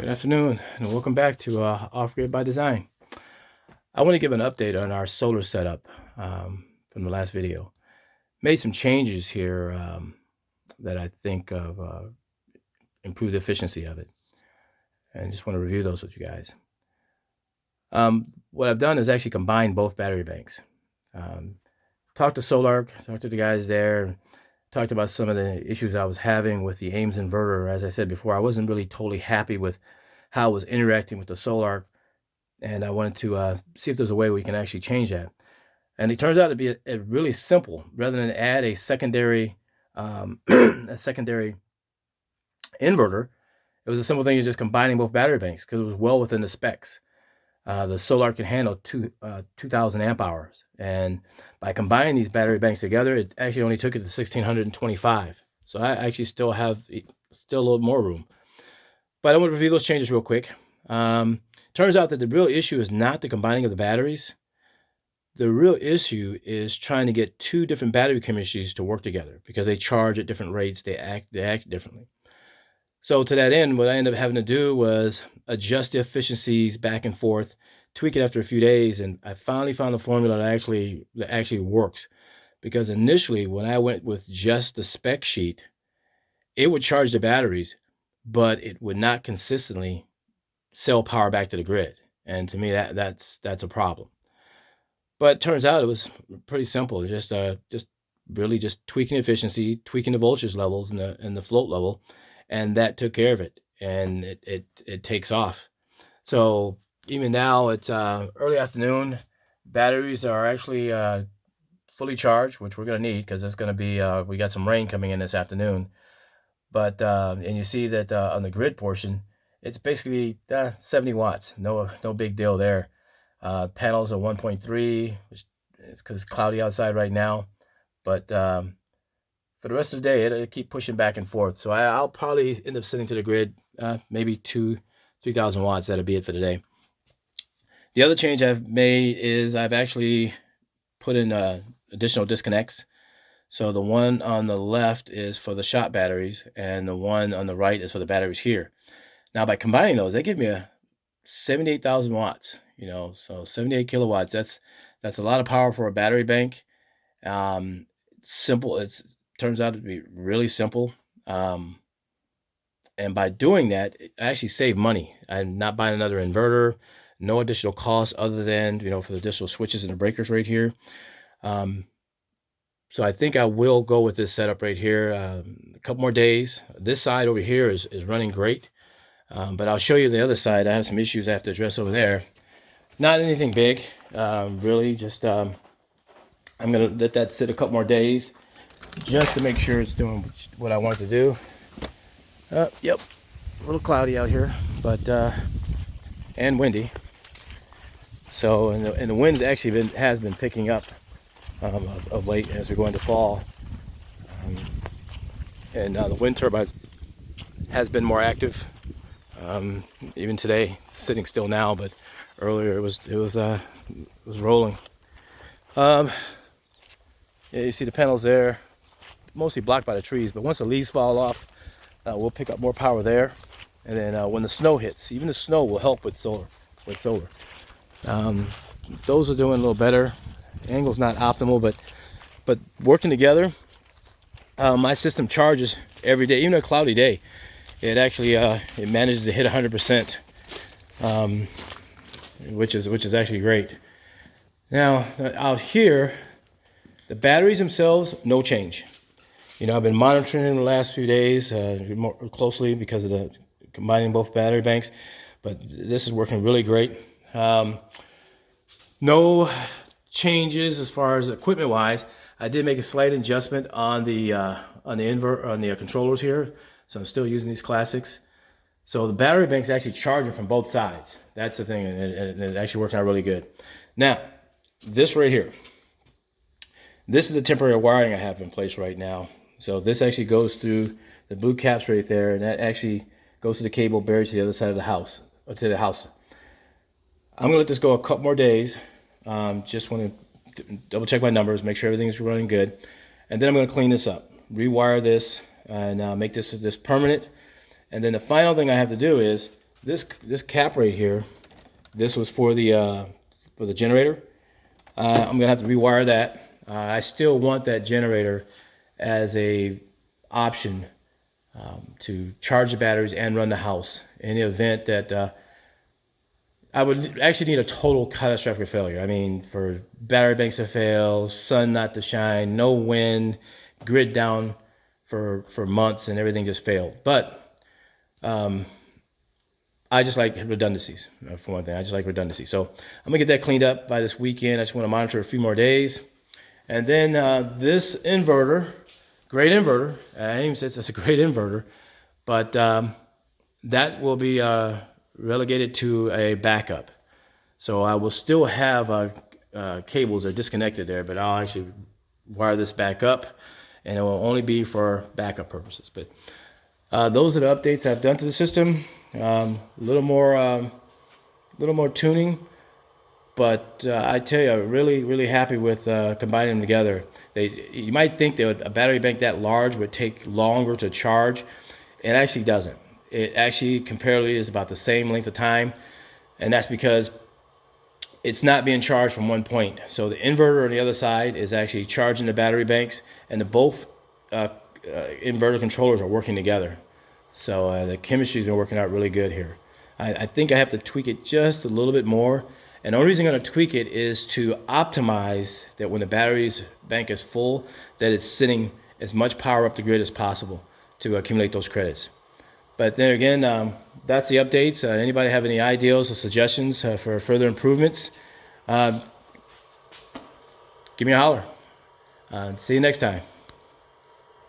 Good afternoon, and welcome back to Off-Grid by Design. I want to give an update on our solar setup from the last video. Made some changes here that I think of improved the efficiency of it, and just want to review those with you guys. What I've done is actually combine both battery banks. Talked to Sol-Ark, talked to the guys there, talked about some of the issues I was having with the Ames inverter. As I said before, I wasn't really totally happy with how it was interacting with the Sol-Ark, and I wanted to see if there's a way we can actually change that. And it turns out to be a really simple. Rather than add a secondary a secondary inverter, it was a simple thing of just combining both battery banks because it was well within the specs. The Sol-Ark can handle 2,000 amp hours, and by combining these battery banks together, it actually only took it to 1,625. So I actually still have a little more room. But I want to review those changes real quick. Turns out that the real issue is not the combining of the batteries. The real issue is trying to get two different battery chemistries to work together because they charge at different rates. They act differently. So to that end, what I ended up having to do was adjust the efficiencies back and forth, tweak it after a few days, and I finally found the formula that actually works. Because initially, when I went with just the spec sheet, it would charge the batteries, but it would not consistently sell power back to the grid. And to me, that's a problem. But it turns out it was pretty simple. Just really just tweaking efficiency, tweaking the voltage levels and the float level, and that took care of it. And it takes off. So even now it's early afternoon. Batteries are actually fully charged, which we're going to need because it's going to be we got some rain coming in this afternoon. But and you see that on the grid portion, it's basically 70 watts. No big deal there. Panels are 1.3, which is because it's cloudy outside right now. But for the rest of the day, it'll keep pushing back and forth. So I'll probably end up sending to the grid maybe 3,000 watts. That'll be it for today. The other change I've made is I've actually put in additional disconnects. So the one on the left is for the shop batteries, and the one on the right is for the batteries here. Now, by combining those, they give me a 78,000 watts. So 78 kilowatts. That's a lot of power for a battery bank. Simple. It turns out to be really simple. And by doing that, I actually save money. I'm not buying another inverter. No additional costs other than for the additional switches and the breakers right here. So I think I will go with this setup right here. A couple more days. This side over here is running great. But I'll show you the other side. I have some issues I have to address over there. Not anything big, really. Just I'm going to let that sit a couple more days just to make sure it's doing what I want it to do. Yep, a little cloudy out here, but and windy. So and the wind actually has been picking up of late as we go into fall, and the wind turbines has been more active. Even today, sitting still now, but earlier it was rolling. Yeah, you see the panels there, mostly blocked by the trees. But once the leaves fall off, we'll pick up more power there. And then when the snow hits, even the snow will help with solar. Those are doing a little better. The angle's not optimal, but working together. My system charges every day, even a cloudy day. It actually it manages to hit 100%, which is actually great. Now out here, the batteries themselves, no change. I've been monitoring them the last few days more closely because of the combining both battery banks, but this is working really great. No changes as far as equipment wise. I did make a slight adjustment on the controllers here, so I'm still using these classics. So the battery bank's actually charging from both sides. That's the thing, and it's actually working out really good. Now, this right here. This is the temporary wiring I have in place right now. So this actually goes through the blue caps right there, and that actually goes to the cable buried to the other side of the house, or to the house. I'm gonna let this go a couple more days. Just want to double check my numbers, make sure everything's running good, and then I'm gonna clean this up, rewire this, and make this permanent. And then the final thing I have to do is this cap right here, this was for the generator. I'm gonna have to rewire that. I still want that generator as a option to charge the batteries and run the house in the event that I would actually need a total catastrophic failure. I mean, for battery banks to fail, sun not to shine, no wind, grid down for months, and everything just failed. But I just like redundancies, for one thing. I just like redundancy. So I'm gonna get that cleaned up by this weekend. I just want to monitor a few more days. And then this inverter, great inverter. I even said it's a great inverter, but that will be relegated to a backup. So I will still have cables that are disconnected there, but I'll actually wire this back up, and it will only be for backup purposes. But those are the updates I've done to the system. A little more tuning, but I tell you, I'm really happy with combining them together. You might think that a battery bank that large would take longer to charge. It actually doesn't. It actually comparatively is about the same length of time, and that's because it's not being charged from one point. So the inverter on the other side is actually charging the battery banks, and both inverter controllers are working together. So the chemistry's been working out really good here. I think I have to tweak it just a little bit more. And the only reason I'm going to tweak it is to optimize that when the battery's bank is full, that it's sending as much power up the grid as possible to accumulate those credits. But then again, that's the updates. Anybody have any ideas or suggestions for further improvements? Give me a holler. See you next time.